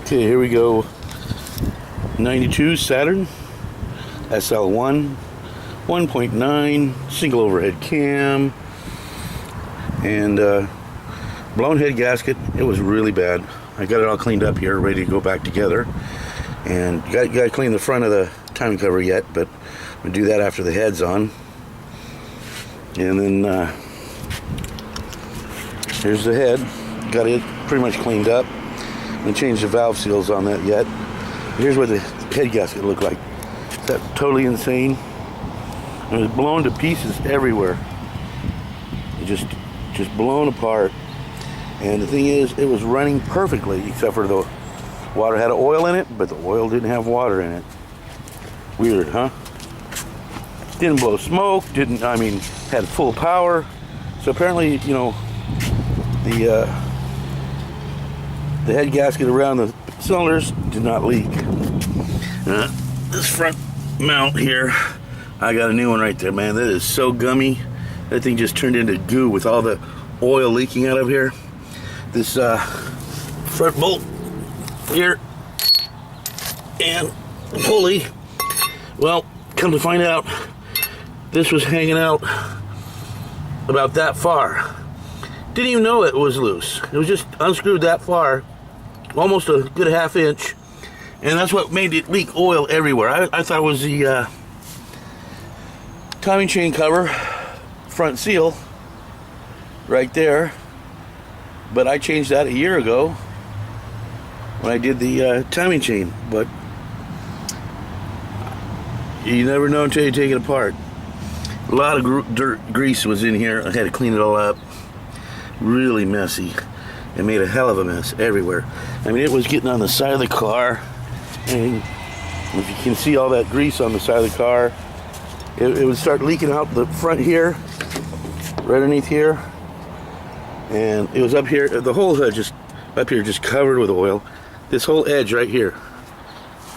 Okay, here we go. 92 Saturn SL1 1.9 single overhead cam and blown head gasket. It was really bad. I got it all cleaned up here, ready to go back together. And got to clean the front of the timing cover yet, but we'll do that after the head's on. And then here's the head. Got it pretty much cleaned up. I changed the valve seals on that yet. Here's what the head gasket looked like. Is that totally insane? It was blown to pieces everywhere. Just blown apart. And the thing is, it was running perfectly, except for the water had oil in it, but the oil didn't have water in it. Weird, huh? Didn't blow smoke, had full power. So apparently, you know, the head gasket around the cylinders did not leak. This front mount here, I got a new one right there, man. That is so gummy. That thing just turned into goo with all the oil leaking out of here. This front bolt here and the pulley, well, come to find out, this was hanging out about that far. Didn't even know it was loose. It was just unscrewed that far, almost a good ½ inch, and that's what made it leak oil everywhere. I thought it was the timing chain cover front seal right there, but I changed that a year ago when I did the timing chain. But you never know until you take it apart. A lot of dirt grease was in here. I had to clean it all up. Really messy. It made a hell of a mess everywhere. I mean, it was getting on the side of the car, and if you can see all that grease on the side of the car, it would start leaking out the front here, right underneath here, and it was up here. The whole hood just up here, just covered with oil. This whole edge right here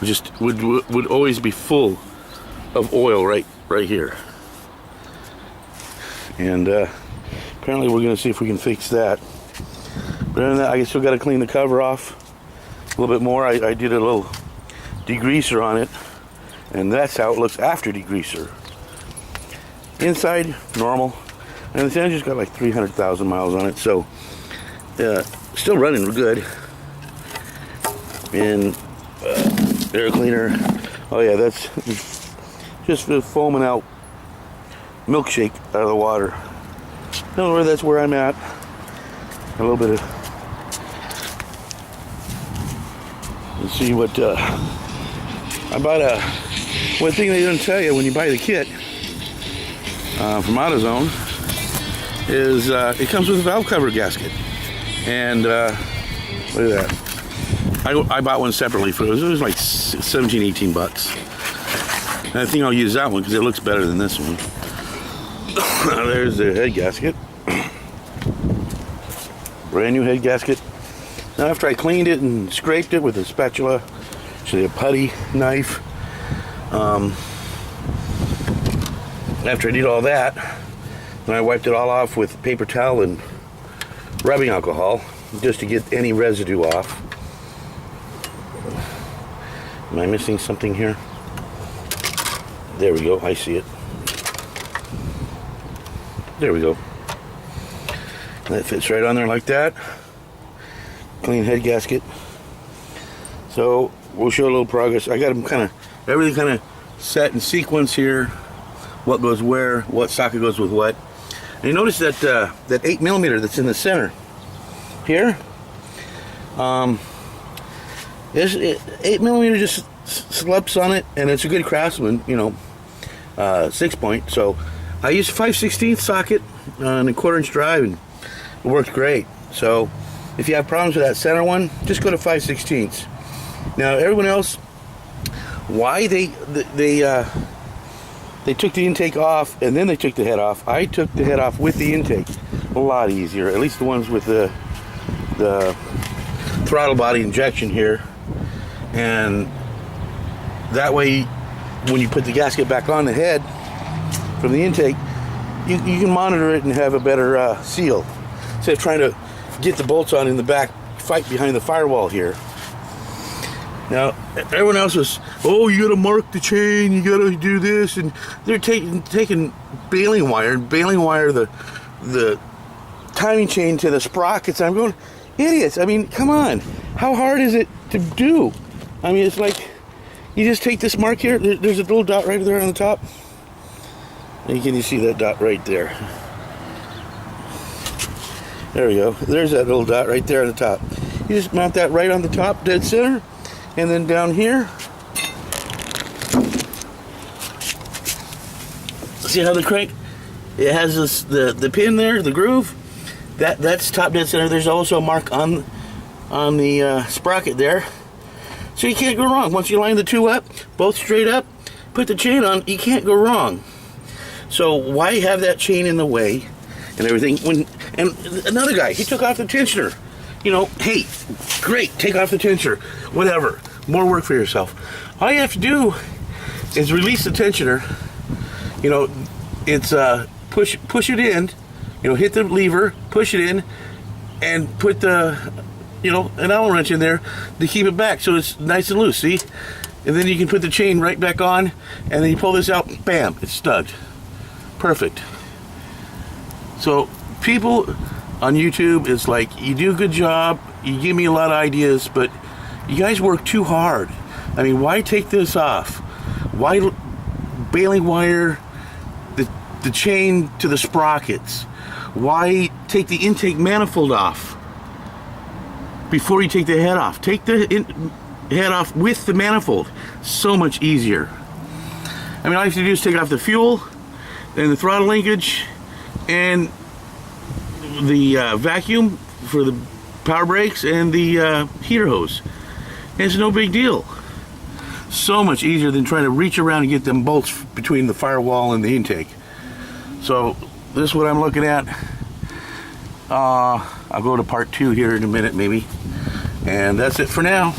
just would always be full of oil right here. And apparently we're going to see if we can fix that. But other than that, I still got to clean the cover off a little bit more. I did a little degreaser on it, and that's how it looks after degreaser. Inside, normal. And this engine's got like 300,000 miles on it, so still running good. And air cleaner. Oh yeah, that's just foaming out milkshake out of the water. Don't worry, that's where I'm at. A little bit of, let's see what I bought one thing they don't tell you when you buy the kit from AutoZone is it comes with a valve cover gasket. And look at that. I bought one separately for it was like 17, 18 bucks. And I think I'll use that one because it looks better than this one. There's the head gasket. Brand new head gasket. Now after I cleaned it and scraped it with a spatula, actually a putty knife, after I did all that, then I wiped it all off with paper towel and rubbing alcohol just to get any residue off. Am I missing something here? There we go, I see it. There we go. That fits right on there like that. Clean head gasket. So we'll show a little progress. I got them everything kind of set in sequence here. What goes where, what socket goes with what. And you notice that that 8mm that's in the center here. 8mm just slips on it, and it's a good Craftsman, you know, 6-point. So I used a 5/16 socket on a 1/4 inch drive, and it worked great. So if you have problems with that center one, just go to 5/16. Now everyone else, why they took the intake off and then they took the head off. I took the head off with the intake. A lot easier, at least the ones with the throttle body injection here. And that way, when you put the gasket back on the head from the intake, you can monitor it and have a better seal. Instead of trying to get the bolts on in the back, fight behind the firewall here. Now, everyone else was, oh, you gotta mark the chain, you gotta do this, and they're taking baling wire the timing chain to the sprockets. I'm going, idiots. I mean, come on. How hard is it to do? I mean, it's like, you just take this mark here, there's a little dot right there on the top. And can you see that dot right there? There we go. There's that little dot right there on the top. You just mount that right on the top, dead center. And then down here, see how the crank, it has this, the pin there, the groove, that's top dead center. There's also a mark on the sprocket there, so you can't go wrong. Once you line the two up, both straight up, put the chain on, you can't go wrong. So why have that chain in the way and everything? And another guy, he took off the tensioner. You know, hey, great, take off the tensioner, whatever. More work for yourself. All you have to do is release the tensioner. You know, it's push it in. You know, hit the lever, push it in, and put the, you know, an Allen wrench in there to keep it back so it's nice and loose. See, and then you can put the chain right back on, and then you pull this out. Bam! It's stuck. Perfect. So people on YouTube, it's like, you do a good job, you give me a lot of ideas, but you guys work too hard. I mean, why take this off? Why baling wire the chain to the sprockets? Why take the intake manifold off before you take the head off? Take the head off with the manifold. So much easier. I mean, all you have to do is take off the fuel, and the throttle linkage, and the vacuum for the power brakes, and the heater hose. And it's no big deal. So much easier than trying to reach around and get them bolts between the firewall and the intake. So this is what I'm looking at. I'll go to part 2 here in a minute maybe. And that's it for now.